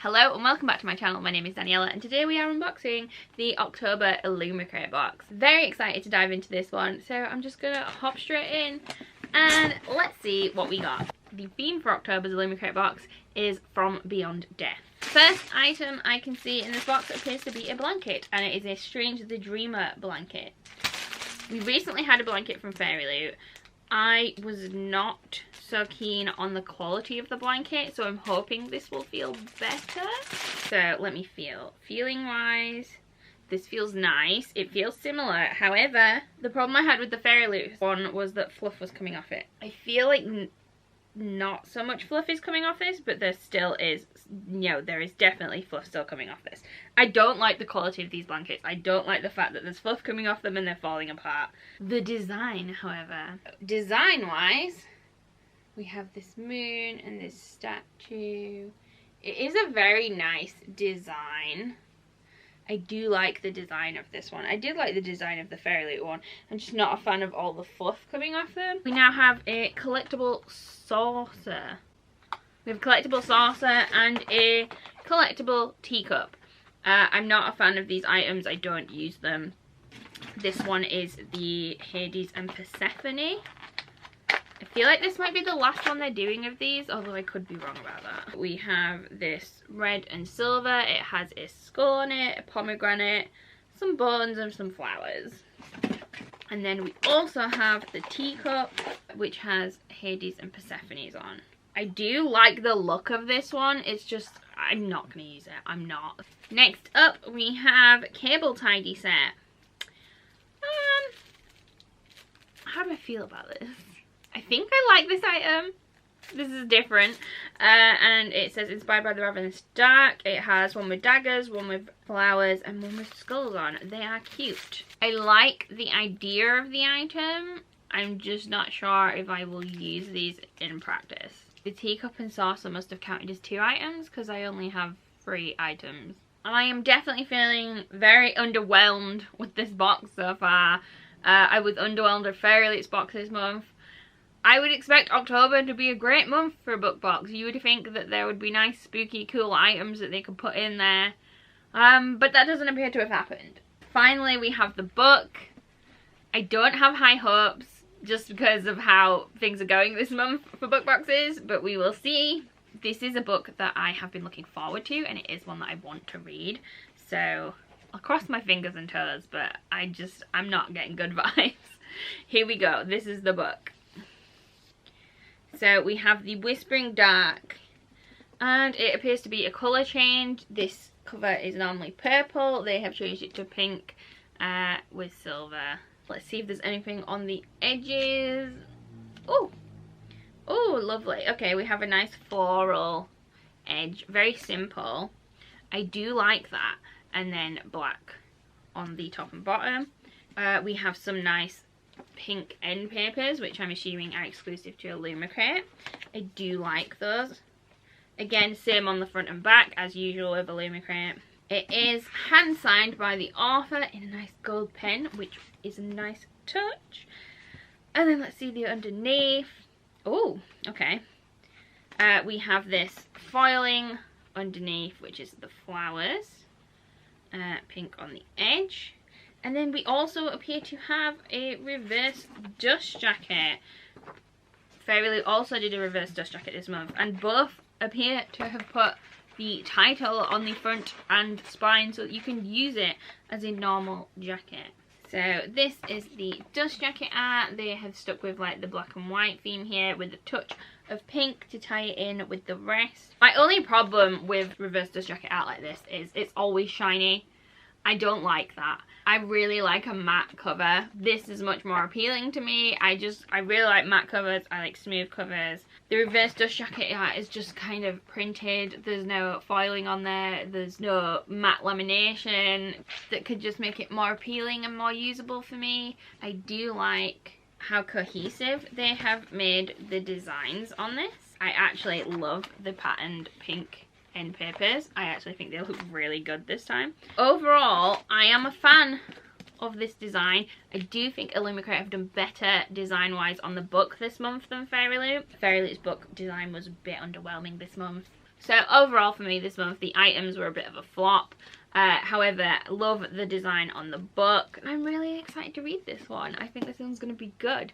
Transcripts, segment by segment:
Hello and welcome back to my channel. My name is Daniela and today we are unboxing the October Illumicrate box. Very excited to dive into this one, so I'm just gonna hop straight in and let's see what we got. The theme for October's Illumicrate box is From Beyond Death. First item I can see in this box appears to be a blanket, and it is a Strange the Dreamer blanket. We recently had a blanket from Fairy Loot. I was not so keen on the quality of the blanket, so I'm hoping this will feel better. So let me feel. Feeling wise, this feels nice. It feels similar. However, the problem I had with the Fairy Loot one was that fluff was coming off it. I feel like not so much fluff is coming off this, but there still is, there is definitely fluff still coming off this. I don't like the quality of these blankets. I don't like the fact that there's fluff coming off them and they're falling apart. The design, however, design-wise, we have this moon and this statue. It is a very nice design. I do like the design of this one. I did like the design of the Fairy Loot one. I'm just not a fan of all the fluff coming off them. We now have a collectible saucer. We have a collectible saucer and a collectible teacup. I'm not a fan of these items. I don't use them. This one is the Hades and Persephone. I feel like this might be the last one they're doing of these, although I could be wrong about that. We have this red and silver. It has a skull on it, a pomegranate, some bones and some flowers. And then we also have the teacup, which has Hades and Persephone's on. I do like the look of this one. It's just, I'm not going to use it. I'm not. Next up, we have Cable Tidy Set. How do I feel about this? I think I like this item. This is different. And it says inspired by the Ravenous Dark. It has one with daggers, one with flowers, and one with skulls on. They are cute. I like the idea of the item. I'm just not sure if I will use these in practice. The teacup and saucer must have counted as 2 items because I only have 3 items. I am definitely feeling very underwhelmed with this box so far. I was underwhelmed with Fairy Loot's box this month. I would expect October to be a great month for a book box. You would think that there would be nice, spooky, cool items that they could put in there. But that doesn't appear to have happened. Finally, we have the book. I don't have high hopes just because of how things are going this month for book boxes, but we will see. This is a book that I have been looking forward to, and it is one that I want to read. So I'll cross my fingers and toes, but I'm not getting good vibes. Here we go. This is the book. So we have the Whispering Dark, and it appears to be a colour change. This cover is normally purple. They have changed it to pink with silver. Let's see if there's anything on the edges. Oh, oh, lovely. Okay, we have a nice floral edge. Very simple. I do like that. And then black on the top and bottom. We have some nice pink end papers, which I'm assuming are exclusive to Illumicrate. I do like those. Again, same on the front and back as usual with Illumicrate. It is hand signed by the author in a nice gold pen, which is a nice touch. And then let's see the underneath. Oh, okay. We have this foiling underneath, which is the flowers. Pink on the edge. And then we also appear to have a reverse dust jacket. Fairy Loot also did a reverse dust jacket this month, and both appear to have put the title on the front and spine so that you can use it as a normal jacket. So this is the dust jacket art. They have stuck with like the black and white theme here with a touch of pink to tie it in with the rest. My only problem with reverse dust jacket art like this is it's always shiny. I don't like that. I really like a matte cover. This is much more appealing to me. I really like matte covers. I like smooth covers. The reverse dust jacket art is just kind of printed. There's no foiling on there. There's no matte lamination that could just make it more appealing and more usable for me. I do like how cohesive they have made the designs on this. I actually love the patterned pink end papers. I actually think they look really good this time. Overall, I am a fan of this design. I do think Illumicrate have done better design wise on the book this month than Fairy Loot. Fairy Loot's book design was a bit underwhelming this month. So overall for me this month, the items were a bit of a flop. However, love the design on the book, and I'm really excited to read this one. I think this one's going to be good.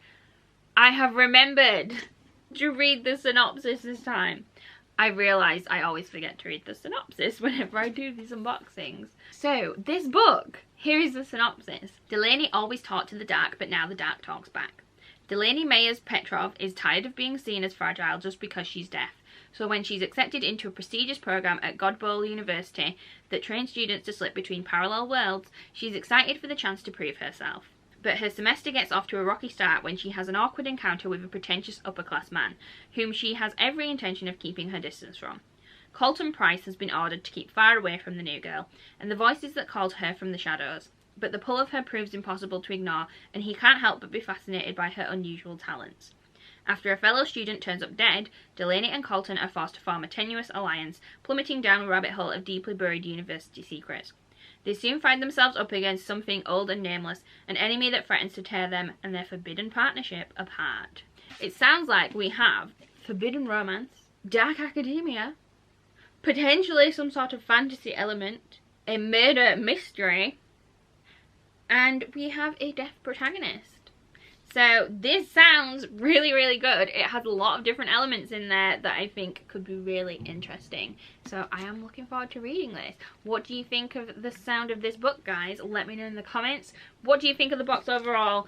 I have remembered to read the synopsis this time. I realised I always forget to read the synopsis whenever I do these unboxings. So, this book, here is the synopsis. Delaney always talked to the dark, but now the dark talks back. Delaney Meyers Petrov is tired of being seen as fragile just because she's deaf. So when she's accepted into a prestigious program at October University that trains students to slip between parallel worlds, she's excited for the chance to prove herself. But her semester gets off to a rocky start when she has an awkward encounter with a pretentious upper-class man, whom she has every intention of keeping her distance from. Colton Price has been ordered to keep far away from the new girl, and the voices that called her from the shadows. But the pull of her proves impossible to ignore, and he can't help but be fascinated by her unusual talents. After a fellow student turns up dead, Delaney and Colton are forced to form a tenuous alliance, plummeting down a rabbit hole of deeply buried university secrets. They soon find themselves up against something old and nameless, an enemy that threatens to tear them and their forbidden partnership apart. It sounds like we have forbidden romance, dark academia, potentially some sort of fantasy element, a murder mystery, and we have a deaf protagonist. So this sounds really, really good. It has a lot of different elements in there that I think could be really interesting. So I am looking forward to reading this. What do you think of the sound of this book, guys? Let me know in the comments. What do you think of the box overall?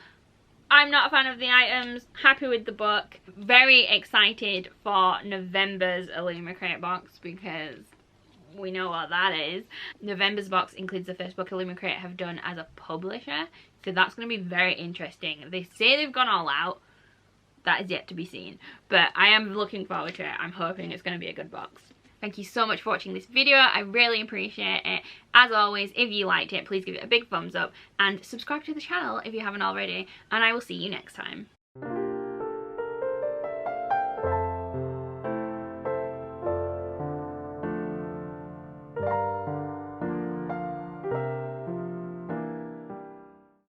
I'm not a fan of the items. Happy with the book. Very excited for November's Illumicrate box because we know what that is. November's box includes the first book Illumicrate have done as a publisher, so that's going to be very interesting. They say they've gone all out. That is yet to be seen, but I am looking forward to it. I'm hoping it's going to be a good box. Thank you so much for watching this video. I really appreciate it. As always, if you liked it, please give it a big thumbs up and subscribe to the channel if you haven't already, and I will see you next time.